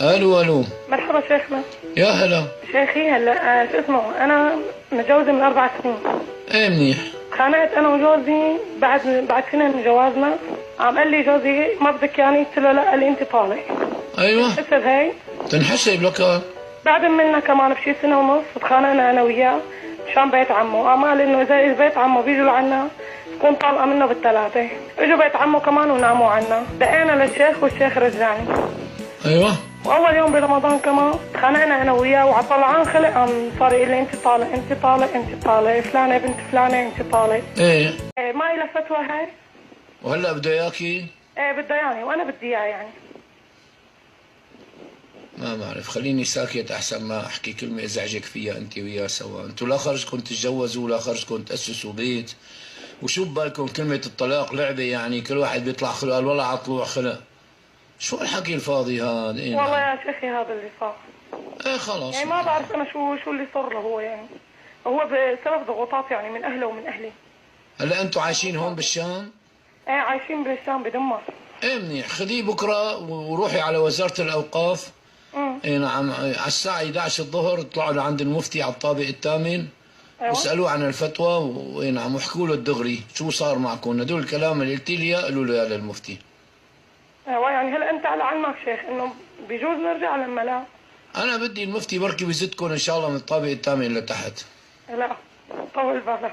الو الو. مرحبا شيخنا. يا هلا. شيخي هلا شو اسمه، انا متجوزه من 4 سنين. ايه منيح. خانقت انا وجوزي بعد سنين من جوازنا. عم قال لي جوزي ما بدك يعني، قلت له لا، قال لي انت طالق. ايوه. حسب هي. تنحسب لك. بعد منا كمان بشي سنه ونص تخانقنا انا وياه مشان بيت عمه. قال انه اذا بيت عمه بيجوا لعنا تكون طالقه منه بالثلاثه. اجوا بيت عمه كمان وناموا عنا. دقينا للشيخ والشيخ رجعني. ايوه. واول يوم برمضان كمان تخانقنا انا وياه وعطلعان خلق، قام صار يقول لي انت طالق انت طالق انت طالق، فلانه بنت فلانه انت طالق. ايه. ما إلها فتوى هاي. وهلا بده اياكي؟ ايه بدها يعني وانا بدي اياه يعني. ما بعرف، خليني ساكت احسن ما احكي كلمه ازعجك فيها انت وياه سوا. انتوا لا خرجكم تتجوزوا ولا خرجكم تاسسوا بيت، وشو ببالكم كلمه الطلاق لعبه؟ يعني كل واحد بيطلع خلق، قال والله على طلوع خلق. شو الحكي الفاضي هذا؟ إيه والله نعم. يا شيخي هذا اللي صار. ايه خلاص. يعني ما بعرف انا شو اللي صار له هو يعني. هو بسبب ضغوطات يعني من اهله ومن اهلي. هلا انتوا عايشين هون بالشام؟ ايه عايشين بالشام بدمر. ايه منيح، خذيه بكره وروحي على وزاره الاوقاف. اي نعم، على الساعة 11 الظهر اطلعوا لعند المفتي على الطابق الثامن. ايوه. واسألوه عن الفتوى واي نعم، واحكوا له الدغري شو صار معكم. هدول الكلام اللي قلت لي اياه قولوا له اياه للمفتي. ايوه يعني هلا انت على علمك شيخ انه بيجوز نرجع لما لا. انا بدي المفتي بركي بيزتكم ان شاء الله من الطابق الثامن لتحت. لا طول بالك.